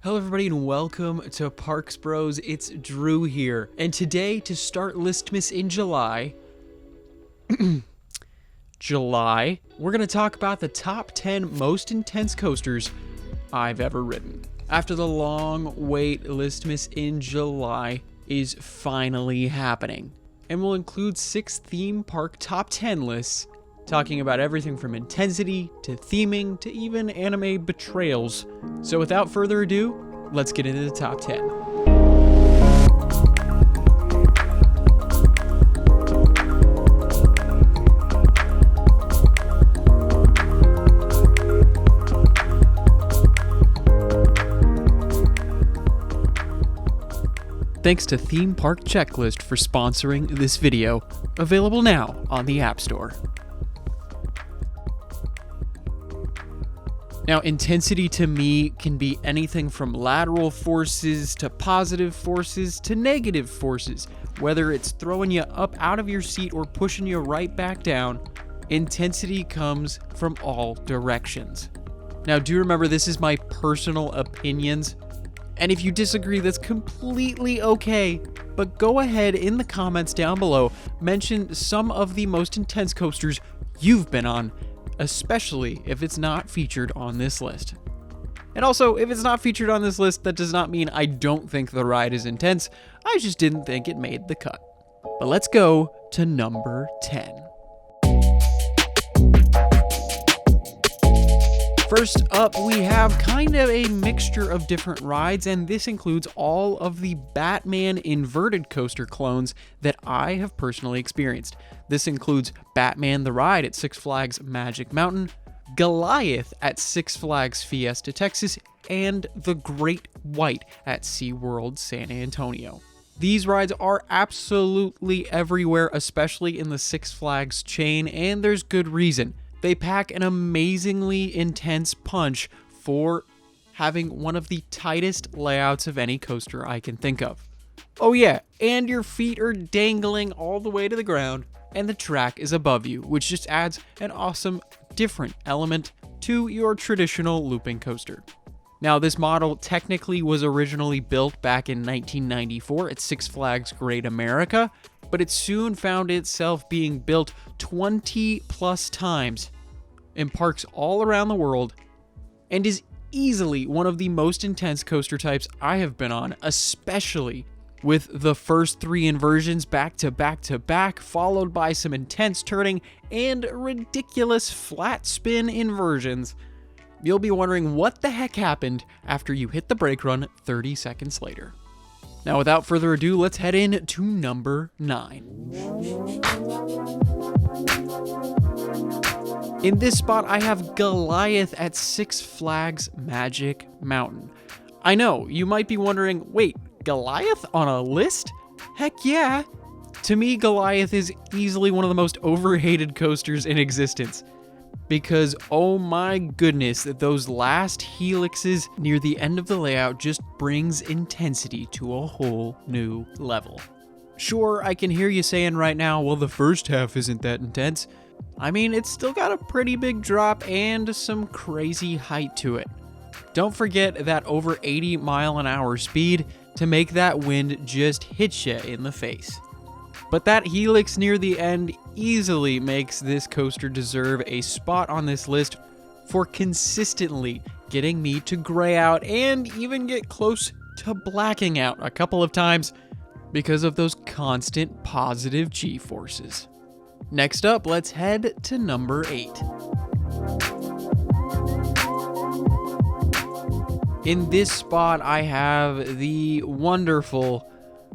Hello everybody and welcome to Parks Bros. It's Drew here. And today, to start Listmas in July, we're going to talk about the top 10 most intense coasters I've ever ridden. After the long wait, Listmas in July is finally happening. And we'll include 6 theme park top 10 lists, talking about everything from intensity to theming to even anime betrayals. So without further ado, let's get into the top 10. Thanks to Theme Park Checklist for sponsoring this video, available now on the App Store. Now, intensity to me can be anything from lateral forces to positive forces to negative forces. Whether it's throwing you up out of your seat or pushing you right back down, intensity comes from all directions. Now, do remember this is my personal opinions, and if you disagree, that's completely okay. But go ahead in the comments down below, mention some of the most intense coasters you've been on, especially if it's not featured on this list. And also, if it's not featured on this list, that does not mean I don't think the ride is intense. I just didn't think it made the cut. But let's go to number 10. First up, we have kind of a mixture of different rides, and this includes all of the Batman inverted coaster clones that I have personally experienced. This includes Batman the Ride at Six Flags Magic Mountain, Goliath at Six Flags Fiesta Texas, and the Great White at SeaWorld San Antonio. These rides are absolutely everywhere, especially in the Six Flags chain, and there's good reason. They pack an amazingly intense punch for having one of the tightest layouts of any coaster I can think of. Oh yeah, and your feet are dangling all the way to the ground, and the track is above you, which just adds an awesome, different element to your traditional looping coaster. Now, this model technically was originally built back in 1994 at Six Flags Great America, but it soon found itself being built 20 plus times in parks all around the world, and is easily one of the most intense coaster types I have been on, especially with the first 3 inversions back to back to back, followed by some intense turning and ridiculous flat spin inversions. You'll be wondering what the heck happened after you hit the brake run 30 seconds later. Now, without further ado, let's head in to number 9. In this spot, I have Goliath at Six Flags Magic Mountain. I know, you might be wondering, wait, Goliath on a list? Heck yeah! To me, Goliath is easily one of the most overhated coasters in existence. Because, oh my goodness, those last helixes near the end of the layout just brings intensity to a whole new level. Sure, I can hear you saying right now, well, the first half isn't that intense. I mean, it's still got a pretty big drop and some crazy height to it. Don't forget that over 80 mile an hour speed to make that wind just hit you in the face. But that helix near the end easily makes this coaster deserve a spot on this list for consistently getting me to gray out and even get close to blacking out a couple of times because of those constant positive G-forces. Next up, let's head to number 8. In this spot, I have the wonderful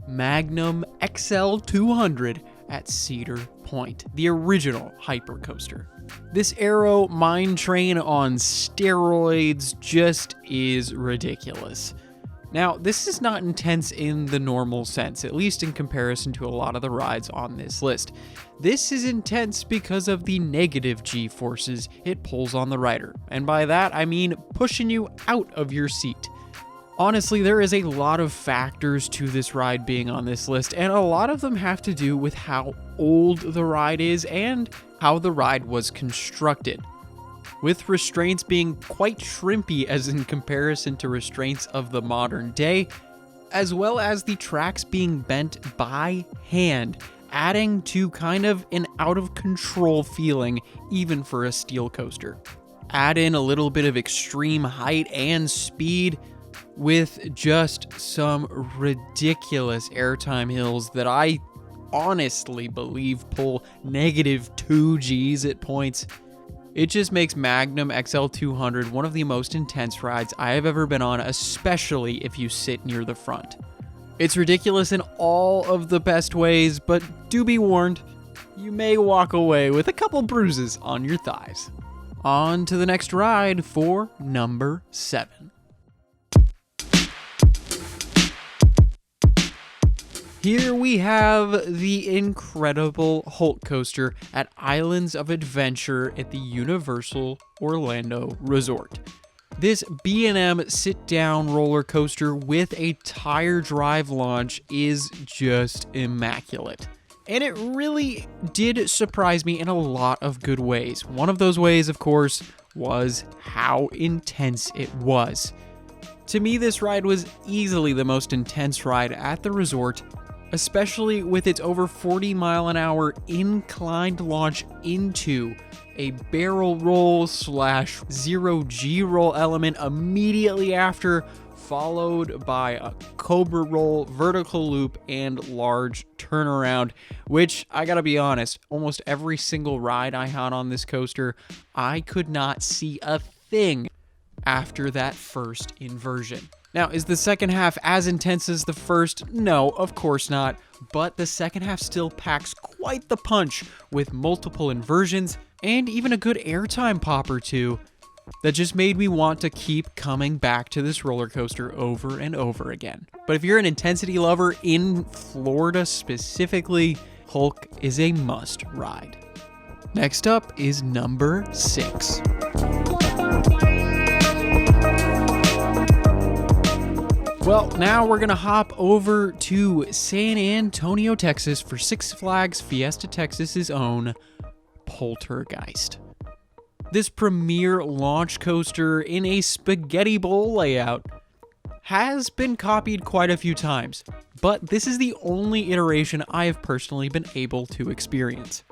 Magnum XL200 at Cedar Point, the original hypercoaster. This Aero mine train on steroids just is ridiculous. Now, this is not intense in the normal sense, at least in comparison to a lot of the rides on this list. This is intense because of the negative G-forces it pulls on the rider, and by that I mean pushing you out of your seat. Honestly, there is a lot of factors to this ride being on this list, and a lot of them have to do with how old the ride is and how the ride was constructed. with restraints being quite shrimpy as in comparison to restraints of the modern day, as well as the tracks being bent by hand, adding to kind of an out-of-control feeling even for a steel coaster. Add in a little bit of extreme height and speed with just some ridiculous airtime hills that I honestly believe pull -2 Gs at points. It just makes Magnum XL200 one of the most intense rides I have ever been on, especially if you sit near the front. It's ridiculous in all of the best ways, but do be warned, you may walk away with a couple bruises on your thighs. On to the next ride for number 7. Here we have the incredible Hulk coaster at Islands of Adventure at the Universal Orlando Resort. This B&M sit-down roller coaster with a tire drive launch is just immaculate. And it really did surprise me in a lot of good ways. One of those ways, of course, was how intense it was. To me, this ride was easily the most intense ride at the resort, especially with its over 40-mile-an-hour inclined launch into a barrel roll / 0G roll element immediately after, followed by a cobra roll, vertical loop, and large turnaround, which, I gotta be honest, almost every single ride I had on this coaster, I could not see a thing after that first inversion. Now, is the second half as intense as the first? No, of course not, but the second half still packs quite the punch with multiple inversions and even a good airtime pop or two that just made me want to keep coming back to this roller coaster over and over again. But if you're an intensity lover in Florida specifically, Hulk is a must ride. Next up is number 6. Well, now we're gonna hop over to San Antonio, Texas for Six Flags Fiesta Texas's own Poltergeist. This premier launch coaster in a spaghetti bowl layout has been copied quite a few times, but this is the only iteration I have personally been able to experience.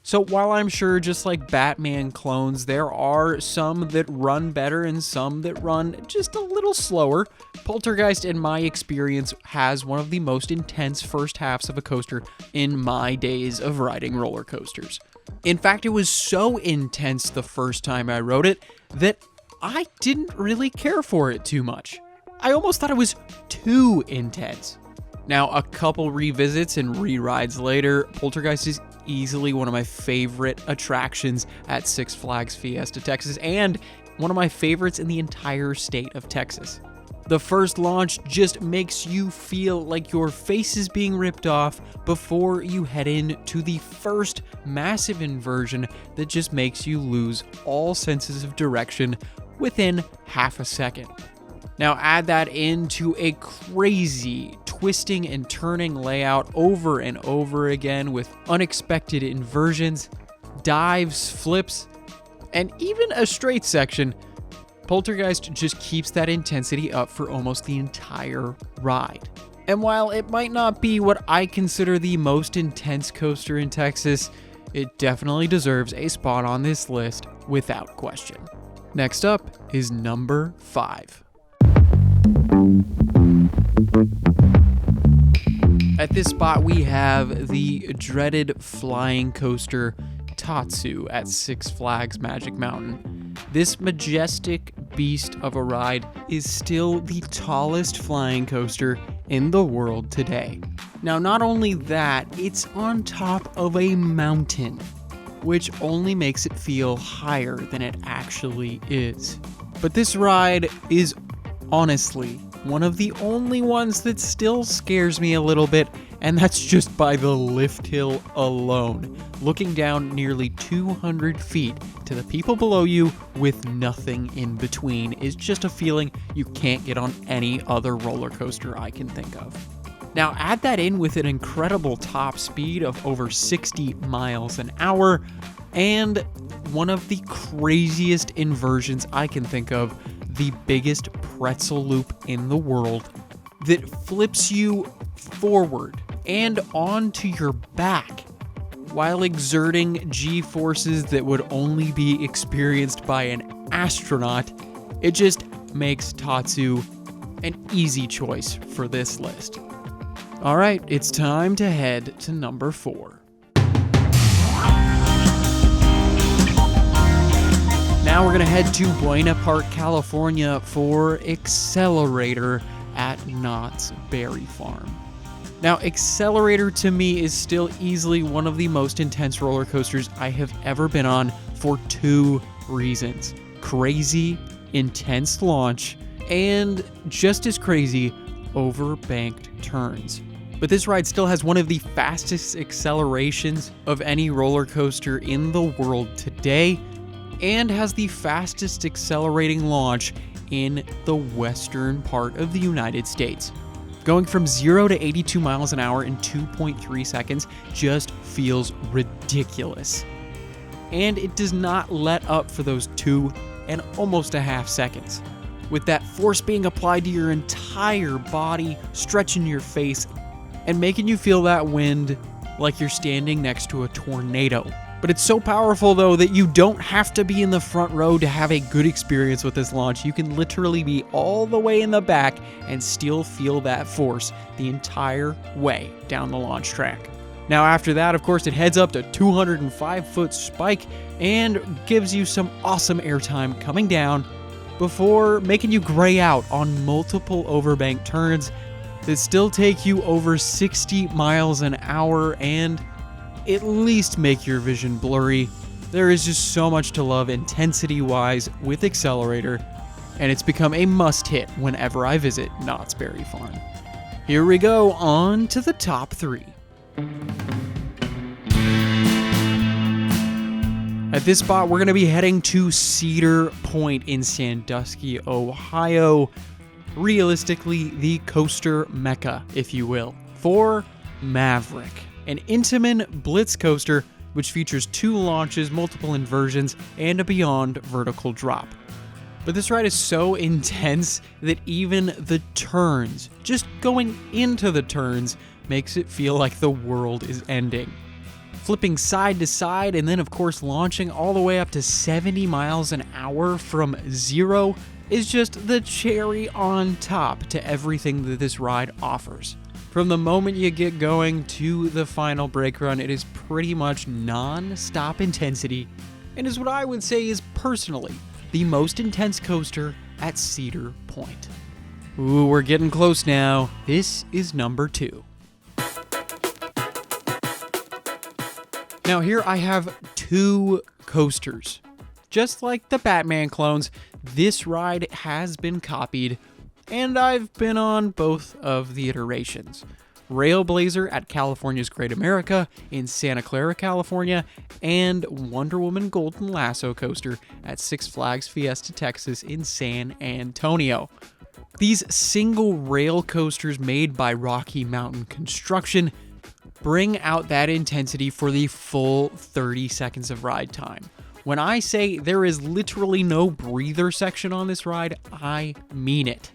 So while I'm sure, just like Batman clones, there are some that run better and some that run just a little slower, Poltergeist, in my experience, has one of the most intense first halves of a coaster in my days of riding roller coasters. In fact, it was so intense the first time I rode it that I didn't really care for it too much. I almost thought it was too intense. Now, a couple revisits and re-rides later, Poltergeist is easily one of my favorite attractions at Six Flags Fiesta Texas, and one of my favorites in the entire state of Texas. The first launch just makes you feel like your face is being ripped off before you head in to the first massive inversion that just makes you lose all senses of direction within half a second. Now add that into a crazy twisting and turning layout over and over again with unexpected inversions, dives, flips, and even a straight section. Poltergeist just keeps that intensity up for almost the entire ride. And while it might not be what I consider the most intense coaster in Texas, it definitely deserves a spot on this list without question. Next up is number 5. At this spot, we have the dreaded flying coaster Tatsu at Six Flags Magic Mountain. This majestic beast of a ride is still the tallest flying coaster in the world today. Now, not only that, it's on top of a mountain, which only makes it feel higher than it actually is. But this ride is honestly one of the only ones that still scares me a little bit, and that's just by the lift hill alone. Looking down nearly 200 feet to the people below you with nothing in between is just a feeling you can't get on any other roller coaster I can think of. Now add that in with an incredible top speed of over 60 miles an hour, And one of the craziest inversions I can think of, the biggest pretzel loop in the world that flips you forward and onto your back while exerting G-forces that would only be experienced by an astronaut. It just makes Tatsu an easy choice for this list. All right, it's time to head to number 4. Now we're gonna head to Buena Park, California for Accelerator at Knott's Berry Farm. Now, Accelerator to me is still easily one of the most intense roller coasters I have ever been on for 2 reasons. Crazy, intense launch, and just as crazy, overbanked turns. But this ride still has one of the fastest accelerations of any roller coaster in the world today, and has the fastest accelerating launch in the western part of the United States. Going from 0 to 82 miles an hour in 2.3 seconds just feels ridiculous. And it does not let up for those 2 and almost a half seconds. With that force being applied to your entire body, stretching your face, and making you feel that wind like you're standing next to a tornado. But it's so powerful though that you don't have to be in the front row to have a good experience with this launch. You can literally be all the way in the back and still feel that force the entire way down the launch track. Now after that, of course, it heads up to 205-foot spike and gives you some awesome airtime coming down before making you gray out on multiple overbank turns that still take you over 60 miles an hour and at least make your vision blurry. There is just so much to love intensity-wise with Accelerator, and it's become a must-hit whenever I visit Knott's Berry Farm. Here we go, on to the top 3. At this spot, we're going to be heading to Cedar Point in Sandusky, Ohio. Realistically, the coaster mecca, if you will, for Maverick, an Intamin Blitz coaster which features 2 launches, multiple inversions, and a beyond vertical drop. But this ride is so intense that even the turns, just going into the turns, makes it feel like the world is ending. Flipping side to side and then of course launching all the way up to 70 miles an hour from 0 is just the cherry on top to everything that this ride offers. From the moment you get going to the final brake run, it is pretty much non-stop intensity, and is what I would say is personally the most intense coaster at Cedar Point. Ooh, we're getting close now. This is number 2. Now here I have 2 coasters. Just like the Batman clones, this ride has been copied, and I've been on both of the iterations. Railblazer at California's Great America in Santa Clara, California, and Wonder Woman Golden Lasso coaster at Six Flags Fiesta Texas in San Antonio. These single rail coasters made by Rocky Mountain Construction bring out that intensity for the full 30 seconds of ride time. When I say there is literally no breather section on this ride, I mean it.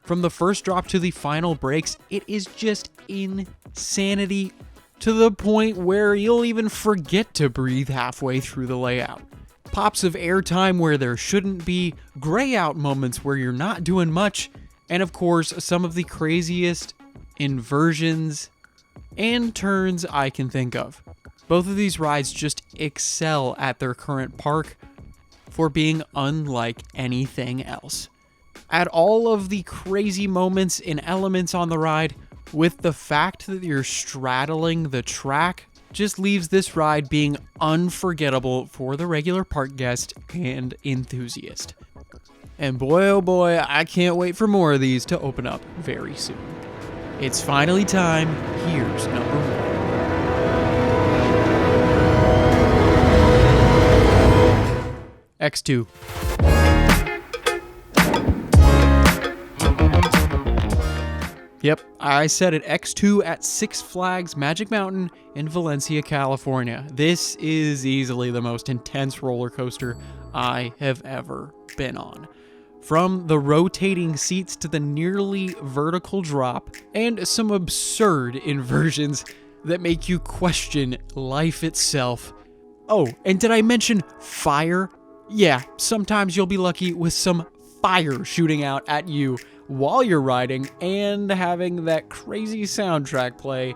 From the first drop to the final brakes, it is just insanity to the point where you'll even forget to breathe halfway through the layout. Pops of airtime where there shouldn't be, gray out moments where you're not doing much, and of course, some of the craziest inversions and turns I can think of. Both of these rides just excel at their current park for being unlike anything else. Add all of the crazy moments and elements on the ride with the fact that you're straddling the track just leaves this ride being unforgettable for the regular park guest and enthusiast. And boy oh boy, I can't wait for more of these to open up very soon. It's finally time. Here's number 1. X2. Yep, I said it, X2 at Six Flags Magic Mountain in Valencia, California. This is easily the most intense roller coaster I have ever been on. From the rotating seats to the nearly vertical drop, and some absurd inversions that make you question life itself. Oh, and did I mention fire? Yeah, sometimes you'll be lucky with some fire shooting out at you while you're riding and having that crazy soundtrack play.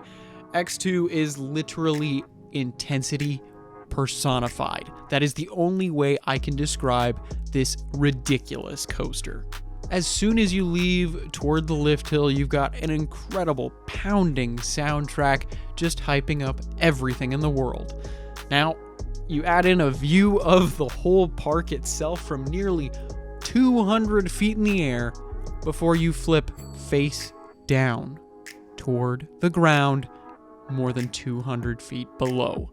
X2 is literally intensity personified. That is the only way I can describe this ridiculous coaster. As soon as you leave toward the lift hill, you've got an incredible pounding soundtrack just hyping up everything in the world. Now, you add in a view of the whole park itself from nearly 200 feet in the air before you flip face down toward the ground more than 200 feet below.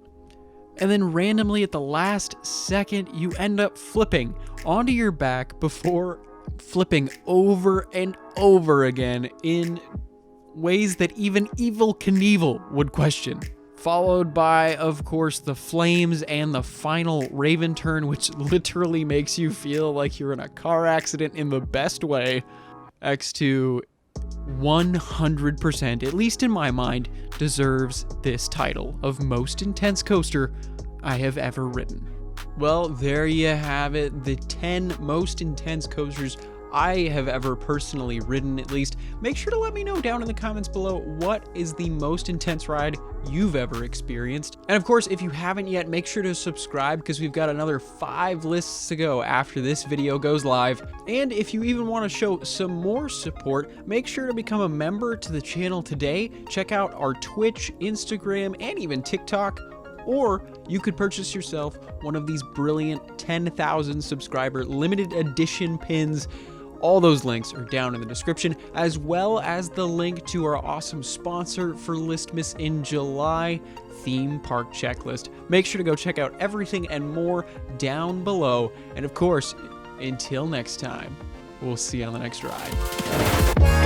And then randomly at the last second, you end up flipping onto your back before flipping over and over again in ways that even Evel Knievel would question. Followed by, of course, the flames and the final Raven turn, which literally makes you feel like you're in a car accident in the best way. X2 100%, at least in my mind, deserves this title of most intense coaster I have ever ridden. Well, there you have it, the 10 most intense coasters I have ever personally ridden, at least. Make sure to let me know down in the comments below what is the most intense ride you've ever experienced. And of course, if you haven't yet, make sure to subscribe because we've got another 5 lists to go after this video goes live. And if you even want to show some more support, make sure to become a member to the channel today. Check out our Twitch, Instagram, and even TikTok. Or you could purchase yourself one of these brilliant 10,000 subscriber limited edition pins. All those links are down in the description, as well as the link to our awesome sponsor for Listmas in July, Theme Park Checklist. Make sure to go check out everything and more down below. And of course, until next time, we'll see you on the next ride.